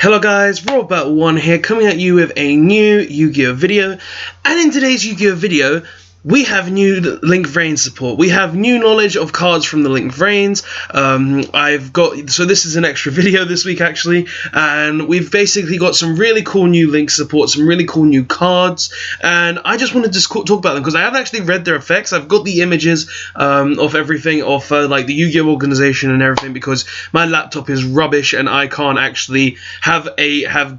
Hello guys, Robot1 here, coming at you with a new Yu-Gi-Oh video, and in today's Yu-Gi-Oh video, we have new Link Vrains support. We have new knowledge of cards from the Link Vrains. So this is an extra video this week actually, and we've basically got some really cool new Link support, some really cool new cards, and I just wanted to talk about them because I haven't actually read their effects. I've got the images of everything, of like the Yu-Gi-Oh organization and everything, because my laptop is rubbish and I can't actually have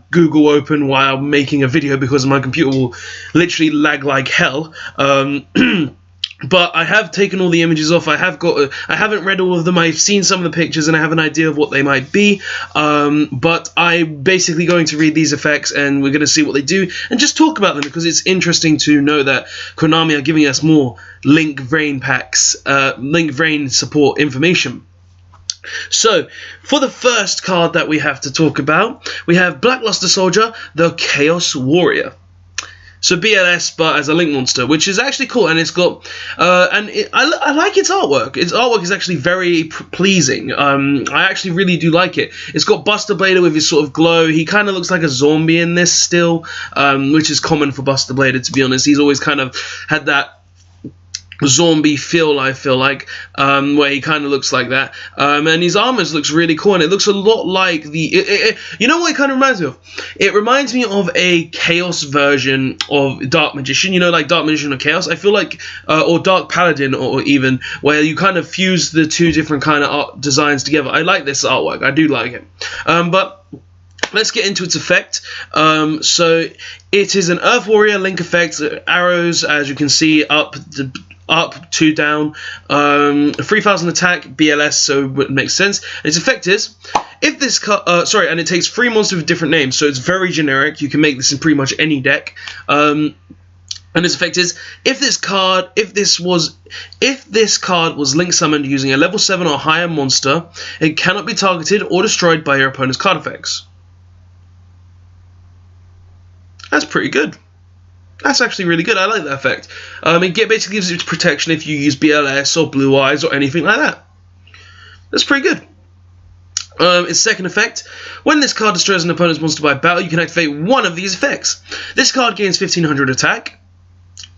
Google open while making a video because my computer will literally lag like hell. But I have taken all the images off. I haven't read all of them. I've seen some of the pictures and I have an idea of what they might be. But I'm basically going to read these effects and we're going to see what they do and just talk about them, because it's interesting to know that Konami are giving us more Link Vrain packs, Link Vrain support information. So, for the first card that we have to talk about, we have Blackluster Soldier, the Chaos Warrior. So BLS, but as a Link monster, which is actually cool, and it's got, I like its artwork. Its artwork is actually very pleasing. I actually really do like it. It's got Buster Blader with his sort of glow. He kind of looks like a zombie in this still, which is common for Buster Blader, to be honest. He's always kind of had that zombie feel, I feel like, where he kind of looks like that, and his armors looks really cool, and it looks a lot like the you know what it kind of reminds me of? It reminds me of a Chaos version of Dark Magician, you know, like Dark Magician of Chaos. I feel like, or Dark Paladin, or even where you kind of fuse the two different kind of art designs together. I like this artwork, I do like it, but let's get into its effect. So it is an Earth Warrior Link effect, arrows, as you can see, up, 2 down, 3000 attack, BLS, so it makes sense. And its effect is, if this and it takes 3 monsters with different names, so it's very generic. You can make this in pretty much any deck. And its effect is, if this card was link summoned using a level 7 or higher monster, it cannot be targeted or destroyed by your opponent's card effects. That's pretty good. That's actually really good. I like that effect. It basically gives it protection if you use BLS or Blue Eyes or anything like that. That's pretty good. Its second effect: when this card destroys an opponent's monster by battle, you can activate one of these effects. This card gains 1500 attack.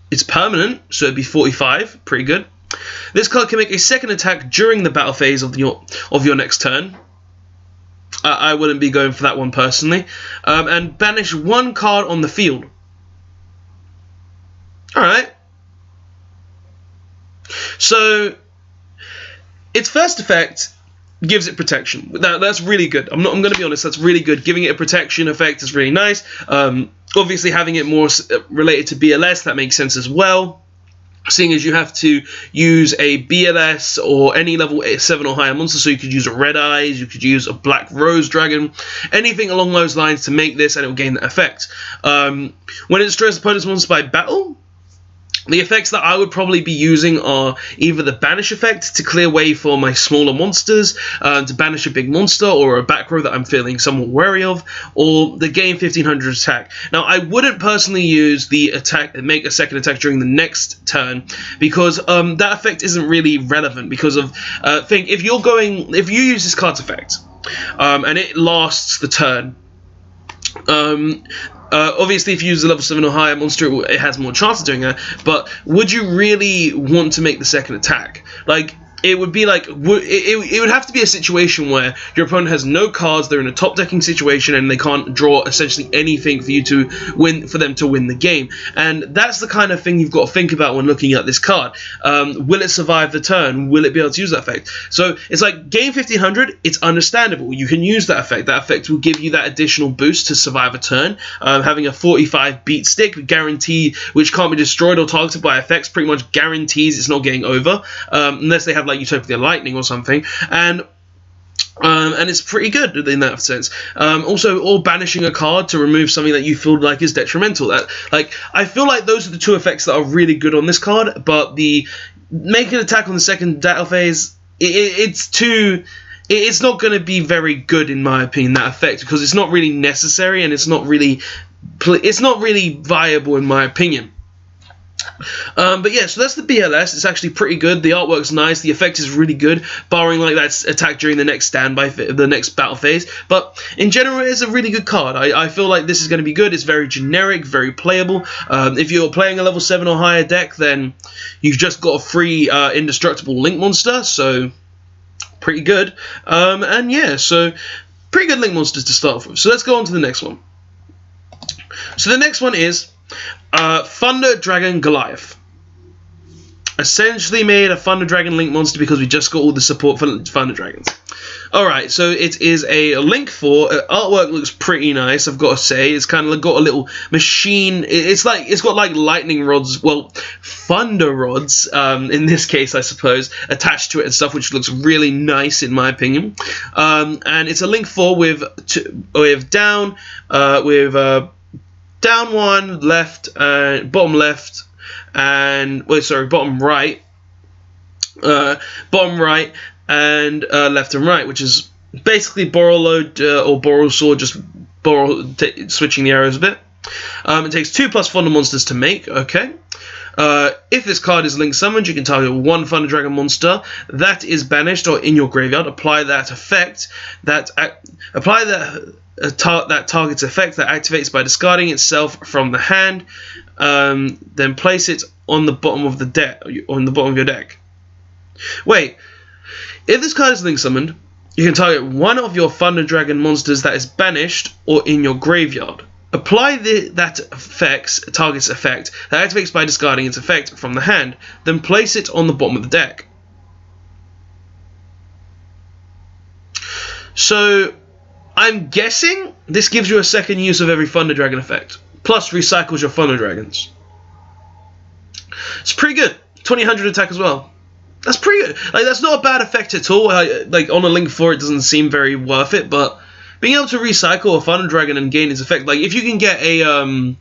It's permanent, so it'd be 45. Pretty good. This card can make a second attack during the battle phase of your next turn. I wouldn't be going for that one personally. And banish one card on the field. Alright. So, its first effect gives it protection. That's really good. I'm going to be honest, that's really good. Giving it a protection effect is really nice. Obviously, having it more related to BLS, that makes sense as well. Seeing as you have to use a BLS or any level 7 or higher monster, so you could use a Red Eyes, you could use a Black Rose Dragon, anything along those lines to make this, and it will gain that effect. When it destroys opponent's monster by battle, the effects that I would probably be using are either the banish effect to clear way for my smaller monsters, to banish a big monster or a back row that I'm feeling somewhat wary of, or the gain 1500 attack. Now, I wouldn't personally use the attack, make a second attack during the next turn, because that effect isn't really relevant. Because of if you use this card's effect, and it lasts the turn. Obviously, if you use a level 7 or higher monster, it has more chance of doing that, but would you really want to make the second attack? Like, it would be like, it would have to be a situation where your opponent has no cards, they're in a top decking situation, and they can't draw essentially anything for you to win, for them to win the game. And that's the kind of thing you've got to think about when looking at this card. Will it survive the turn? Will it be able to use that effect? So it's like, gain 1500, it's understandable. You can use that effect. That effect will give you that additional boost to survive a turn. Having a 45 beat stick guarantee, which can't be destroyed or targeted by effects, pretty much guarantees it's not getting over, unless they have like Utopia Lightning or something, and it's pretty good in that sense. Also, or banishing a card to remove something that you feel like is detrimental. I feel like those are the two effects that are really good on this card, but the make an attack on the second battle phase, it's not going to be very good in my opinion, that effect, because it's not really necessary and it's not really viable in my opinion. But yeah, so that's the BLS. It's actually pretty good. The artwork's nice. The effect is really good, barring like that attack during the next the next battle phase. But in general, it's a really good card. I feel like this is going to be good. It's very generic, very playable. If you're playing a level 7 or higher deck, then you've just got a free indestructible Link monster, so pretty good. And yeah, so pretty good Link monsters to start off with. So let's go on to the next one. So the next one is Thunder Dragon Goliath. Essentially made a Thunder Dragon Link monster because we just got all the support for Thunder Dragons. Alright, so it is a Link 4. Artwork looks pretty nice, I've got to say. It's kind of got a little machine. It's got like lightning rods, well, thunder rods, in this case, I suppose, attached to it and stuff, which looks really nice in my opinion. And it's a Link 4 with down 1, left, bottom left, and bottom right, and left and right, which is basically Borrowload or Borrowsaw, just switching the arrows a bit. It takes 2+ Thunder monsters to make. Okay. If this card is Link summoned, you can target one Thunder Dragon monster that is banished or in your graveyard. Apply that effect that target's effect that activates by discarding itself from the hand. Then place it on the bottom of the deck, on the bottom of your deck. Wait, if this card is Link summoned, you can target one of your Thunder Dragon monsters that is banished or in your graveyard. Apply that target's effect that activates by discarding its effect from the hand. Then place it on the bottom of the deck. So I'm guessing this gives you a second use of every Thunder Dragon effect, plus recycles your Thunder Dragons. It's pretty good. 2000 attack as well. That's pretty good. Like, that's not a bad effect at all. Like, on a Link 4, it doesn't seem very worth it, but being able to recycle a Thunder Dragon and gain its effect, like if you can get a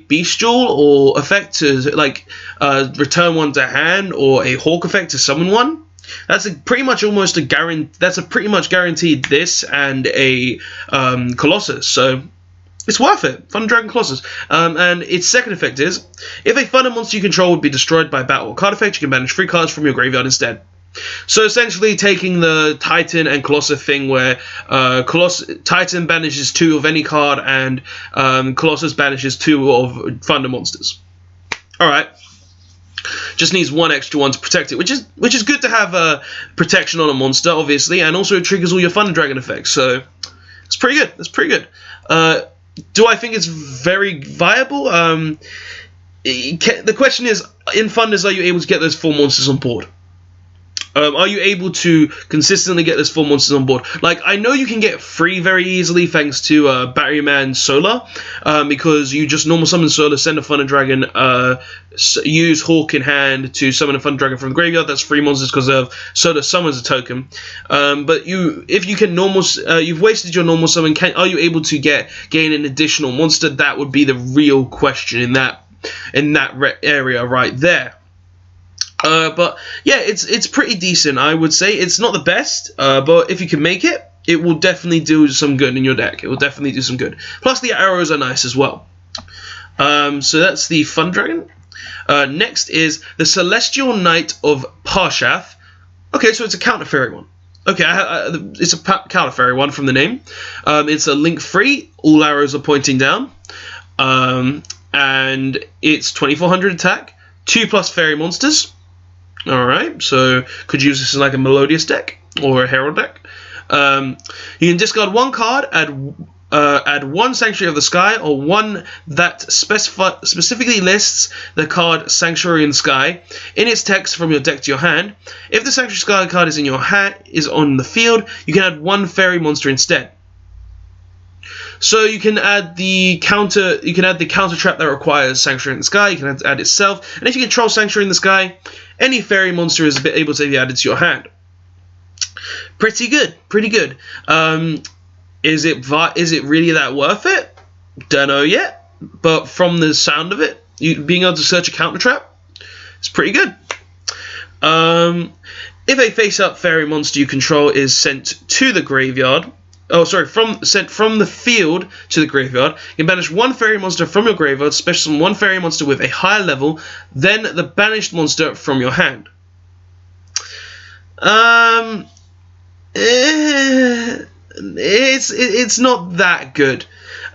Bestial or effect to like return one to hand, or a Hawk effect to summon one, that's pretty much guaranteed this and a Colossus. So it's worth it. Thunder Dragon Colossus. And its second effect is, if a Thunder monster you control would be destroyed by battle or card effect, you can banish 3 cards from your graveyard instead. So essentially taking the Titan and Colossus thing where Titan banishes 2 of any card and Colossus banishes 2 of Thunder monsters. Alright. Just needs 1 extra one to protect it, which is good to have protection on a monster, obviously, and also it triggers all your Thunder Dragon effects, so it's pretty good. That's pretty good. Do I think it's very viable? The question is, in Thunders, are you able to get those 4 monsters on board? Are you able to consistently get those 4 monsters on board? Like, I know you can get 3 very easily thanks to Batteryman Solar, because you just normal summon Solar, send a Thunder Dragon, use Hawk in hand to summon a Thunder Dragon from the graveyard. That's 3 monsters because of Solar summons a token. But if you can you've wasted your normal summon. Are you able to gain an additional monster? That would be the real question in that area right there. But yeah, it's pretty decent, I would say. It's not the best, but if you can make it, it will definitely do some good in your deck. It will definitely do some good. Plus the arrows are nice as well. So that's the Thunder Dragon. Next is the Celestial Knight of Pathshaft. Okay, so it's a counter fairy one. Okay, it's a counter fairy one from the name. It's a Link 3. All arrows are pointing down. And it's 2400 attack. 2+ fairy monsters. Alright, so could use this in like a Melodious deck or a Herald deck. You can discard 1 card, add 1 Sanctuary of the Sky, or 1 that specifically lists the card Sanctuary in the Sky in its text from your deck to your hand. If the Sanctuary Sky card is in your hand, is on the field, you can add 1 fairy monster instead. So you can add the counter trap that requires Sanctuary in the Sky. You can add itself, and if you control Sanctuary in the Sky, any fairy monster is able to be added to your hand. Pretty good, pretty good. Is it really that worth it? Don't know yet, but from the sound of it, being able to search a counter trap, it's pretty good. If a face-up fairy monster you control is sent to the graveyard, sent from the field to the graveyard. You can banish one fairy monster from your graveyard, special summon one fairy monster with a higher level than the banished monster from your hand. It's not that good.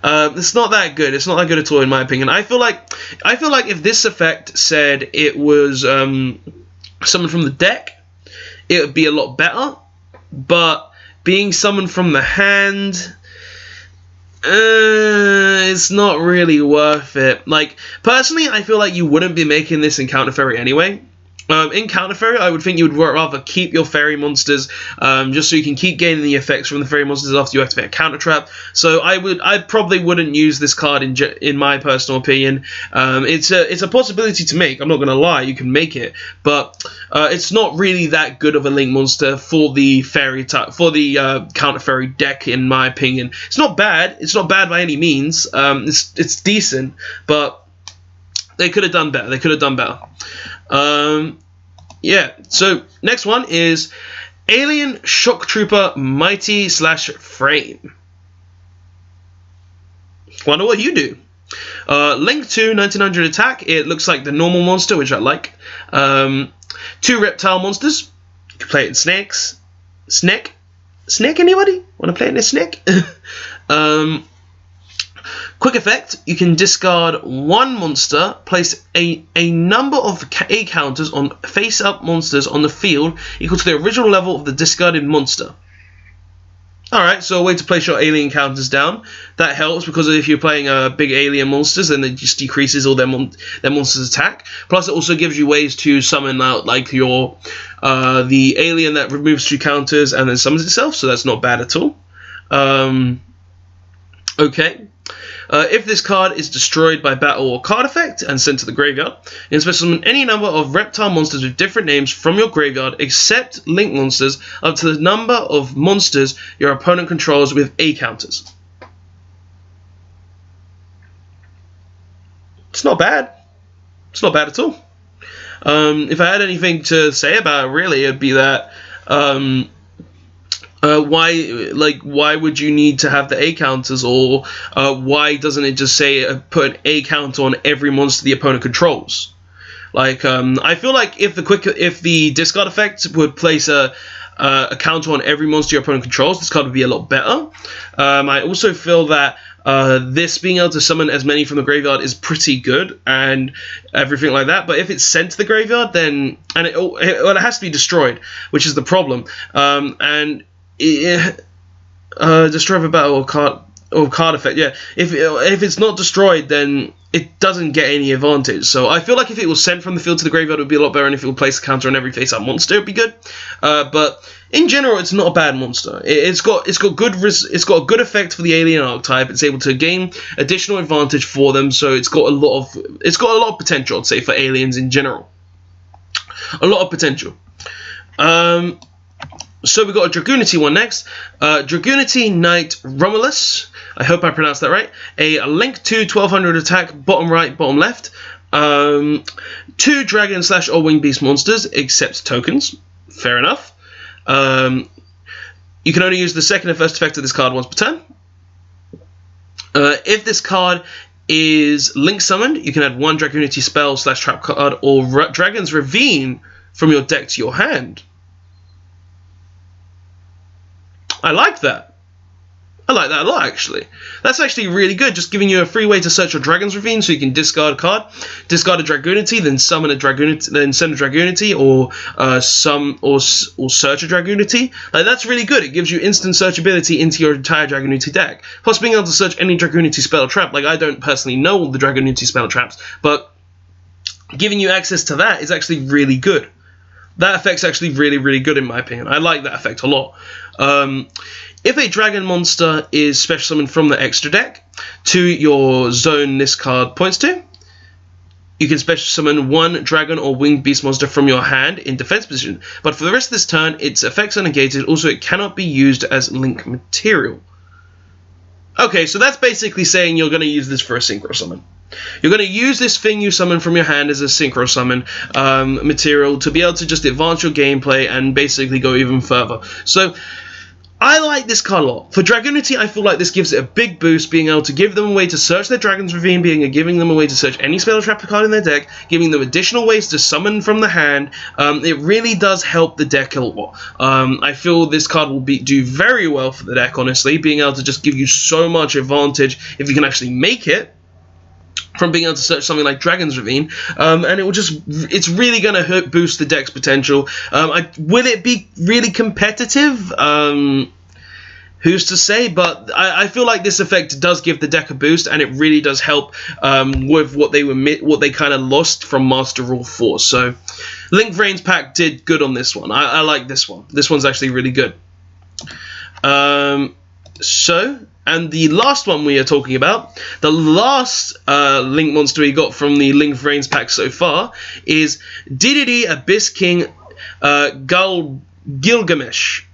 It's not that good. It's not that good at all, in my opinion. I feel like if this effect said it was summoned from the deck, it would be a lot better. But being summoned from the hand, it's not really worth it. Like, personally, I feel like you wouldn't be making this in Counter Fairy anyway. In Counter Fairy, I would think you would rather keep your fairy monsters, just so you can keep gaining the effects from the fairy monsters after you activate a counter trap. So I probably wouldn't use this card in my personal opinion. It's a possibility to make. I'm not gonna lie, you can make it, but it's not really that good of a link monster for the fairy type, for the Counter Fairy deck, in my opinion. It's not bad. It's not bad by any means. It's decent, but they could have done better. They could have done better. Yeah, so next one is Alien Shock Trooper Mighty / Frame. Wonder what you do. Link 2, 1900 attack. It looks like the normal monster, which I like. 2 reptile monsters. You can play it in snakes. Snake? Snake, anybody? Want to play it in a snake? Quick effect, you can discard one monster, place a number of A counters on face-up monsters on the field equal to the original level of the discarded monster. Alright, so a way to place your alien counters down. That helps because if you're playing big alien monsters, then it just decreases all their monsters' attack. Plus, it also gives you ways to summon out like your the alien that removes 2 counters and then summons itself, so that's not bad at all. Okay. If this card is destroyed by battle or card effect and sent to the graveyard, you can special summon any number of reptile monsters with different names from your graveyard except link monsters up to the number of monsters your opponent controls with A counters. It's not bad. It's not bad at all. If I had anything to say about it, really, it'd be that why would you need to have the A counters, or why doesn't it just say put an A counter on every monster the opponent controls? Like, I feel like if the discard effect would place a counter on every monster your opponent controls, this card would be a lot better. I also feel that this being able to summon as many from the graveyard is pretty good and everything like that, but if it's sent to the graveyard, then it has to be destroyed, which is the problem. And destroy the battle or card effect. Yeah, if it's not destroyed, then it doesn't get any advantage. So I feel like if it was sent from the field to the graveyard, it would be a lot better, and if it would place a counter on every face-up monster, it'd be good. But in general, it's not a bad monster. It's got a good effect for the alien archetype. It's able to gain additional advantage for them, so it's got a lot of potential, I'd say, for aliens in general. A lot of potential. So we've got a Dragunity one next. Dragunity Knight Romulus. I hope I pronounced that right. A link 2, 1200 attack, bottom right, bottom left. 2 dragon / or winged beast monsters, except tokens. Fair enough. You can only use the second and first effect of this card once per turn. If this card is link summoned, you can add 1 Dragunity spell / trap card or Dragon's Ravine from your deck to your hand. I like that. I like that a lot, actually. That's actually really good, just giving you a free way to search your Dragon's Ravine, so you can discard a card, discard a Dragunity, then summon a Dragunity, then send a Dragunity, or search a Dragunity. Like, that's really good. It gives you instant searchability into your entire Dragunity deck. Plus, being able to search any Dragunity spell or trap. Like, I don't personally know all the Dragunity spell traps, but giving you access to that is actually really good. That effect's actually really, really good in my opinion. I like that effect a lot. If a dragon monster is special summoned from the extra deck to your zone this card points to, you can special summon 1 dragon or winged beast monster from your hand in defense position. But for the rest of this turn, its effects are negated. Also, it cannot be used as link material. Okay, so that's basically saying you're going to use this for a synchro summon. You're going to use this thing you summon from your hand as a synchro summon material to be able to just advance your gameplay and basically go even further. So I like this card a lot. For Dragunity, I feel like this gives it a big boost, being able to give them a way to search their Dragon's Ravine, giving them a way to search any spell or trap card in their deck, giving them additional ways to summon from the hand. It really does help the deck a lot. I feel this card will do very well for the deck, honestly, being able to just give you so much advantage if you can actually make it from being able to search something like Dragon's Ravine, and it's really going to boost the deck's potential. Will it be really competitive? Who's to say? But I feel like this effect does give the deck a boost, and it really does help with what they kind of lost from Master Rule 4. So, Link Vrains pack did good on this one. I like this one. This one's actually really good. And the last one we are talking about, the last Link monster we got from the Link Vrains pack so far, is DDD Abyss King Gilgamesh.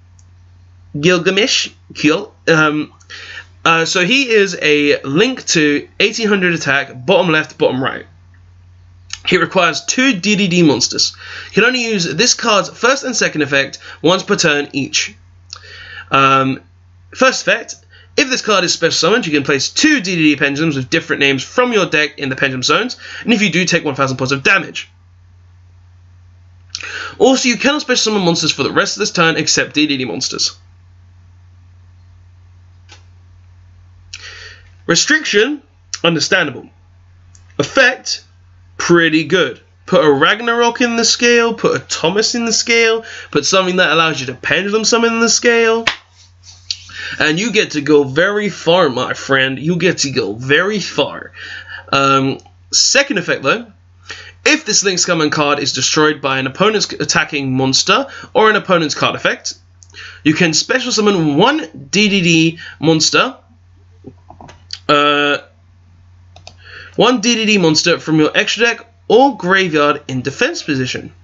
So he is a Link to 1800 attack, bottom left, bottom right. He requires 2 DDD monsters. You can only use this card's first and second effect once per turn each. First effect. If this card is special summoned, you can place 2 DDD pendulums with different names from your deck in the pendulum zones, and if you do, take 1000 points of damage. Also, you cannot special summon monsters for the rest of this turn except DDD monsters. Restriction, understandable. Effect, pretty good. Put a Ragnarok in the scale, put a Thomas in the scale, put something that allows you to pendulum summon in the scale. And you get to go very far, my friend. You get to go very far. Second effect, though. If this Link Summon card is destroyed by an opponent's attacking monster or an opponent's card effect, you can special summon 1 DDD monster. 1 DDD monster from your extra deck or graveyard in defense position.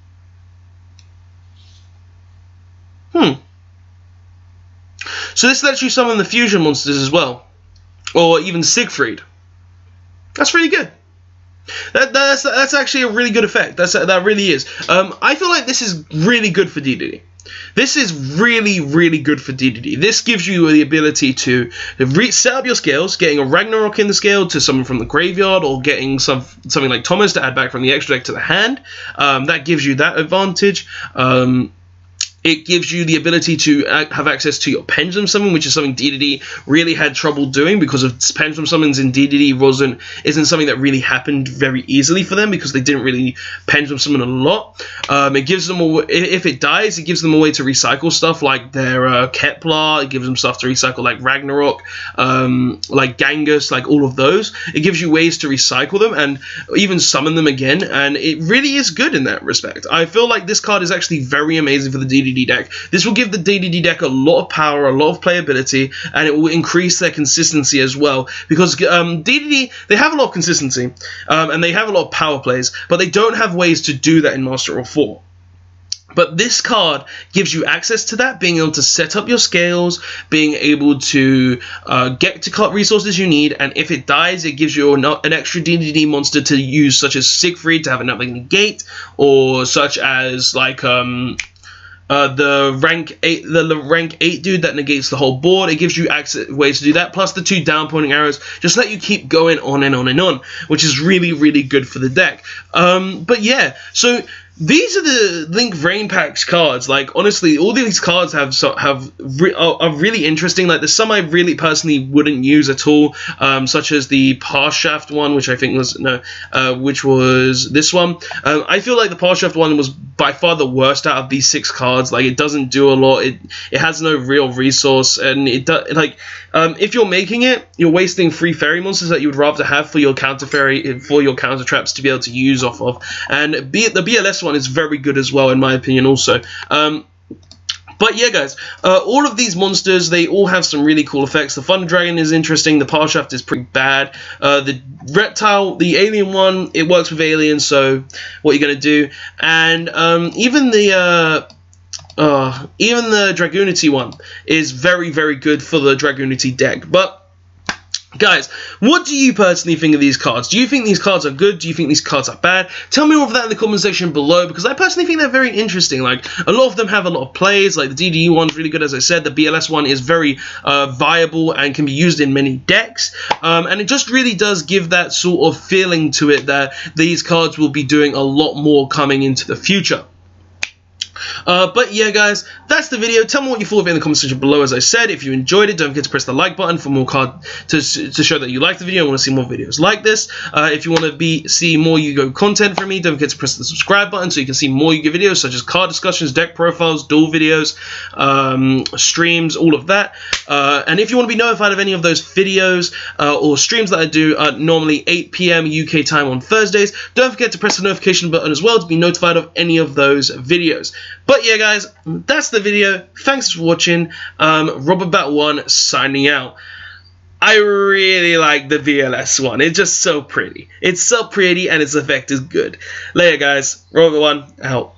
So this lets you summon the fusion monsters as well, or even Siegfried. That's really good. That's actually a really good effect. That really is. I feel like this is really good for DDD. This is really, really good for DDD. This gives you the ability to set up your scales, getting a Ragnarok in the scale to summon from the graveyard, or getting something like Thomas to add back from the extra deck to the hand. That gives you that advantage. It gives you the ability to have access to your pendulum summon, which is something DDD really had trouble doing because of pendulum summons in DDD isn't something that really happened very easily for them because they didn't really pendulum summon a lot. It gives them if it dies, it gives them a way to recycle stuff like their Kepler. It gives them stuff to recycle like Ragnarok, like Genghis, like all of those. It gives you ways to recycle them and even summon them again, and it really is good in that respect. I feel like this card is actually very amazing for the DDD deck. This will give the DDD deck a lot of power, a lot of playability, and it will increase their consistency as well, because DDD, they have a lot of consistency, and they have a lot of power plays, but they don't have ways to do that in Master Rule 4. But this card gives you access to that, being able to set up your scales, being able to get to resources you need, and if it dies, it gives you an extra DDD monster to use, such as Siegfried to have another negate, or such as like the rank 8 dude that negates the whole board. It gives you ways to do that, plus the 2 down pointing arrows just let you keep going on and on and on, which is really, really good for the deck. But yeah, so these are the Link Vrains packs cards. Like, honestly, all these cards are really interesting. Like, there's some I really personally wouldn't use at all, such as the Pathshaft one, which I think was which was this one. I feel like the Pathshaft one was by far the worst out of these 6 cards. Like, it doesn't do a lot. It has no real resource, and it does like if you're making it, you're wasting 3 fairy monsters that you would rather have for your counter traps to be able to use off of. And the BLS one is very good as well, in my opinion, also. But yeah, guys, all of these monsters, they all have some really cool effects. The Thunder Dragon is interesting. The Pathshaft is pretty bad. The Reptile, the alien one, it works with aliens, so what are you going to do? And even the Dragunity one is very, very good for the Dragunity deck. But Guys, what do you personally think of these cards? Do you think these cards are good? Do you think these cards are bad? Tell me all of that in the comment section below, because I personally think they're very interesting. Like, a lot of them have a lot of plays. Like, the DDU one's really good, as I said. The BLS one is very viable and can be used in many decks. And it just really does give that sort of feeling to it that these cards will be doing a lot more coming into the future. But yeah, guys, that's the video. Tell me what you thought of it in the comment section below. As I said, if you enjoyed it, don't forget to press the like button for more to show that you like the video and want to see more videos like this. If you want to see more Yu-Gi-Oh content from me, don't forget to press the subscribe button so you can see more Yu-Gi-Oh videos such as card discussions, deck profiles, duel videos, streams, all of that. And if you want to be notified of any of those videos or streams that I do normally 8 PM UK time on Thursdays, don't forget to press the notification button as well to be notified of any of those videos. But yeah, guys, that's the video. Thanks for watching. RobberBat1 signing out. I really like the VLS one. It's just so pretty. It's so pretty and its effect is good. Later, guys. RobberBat1 out.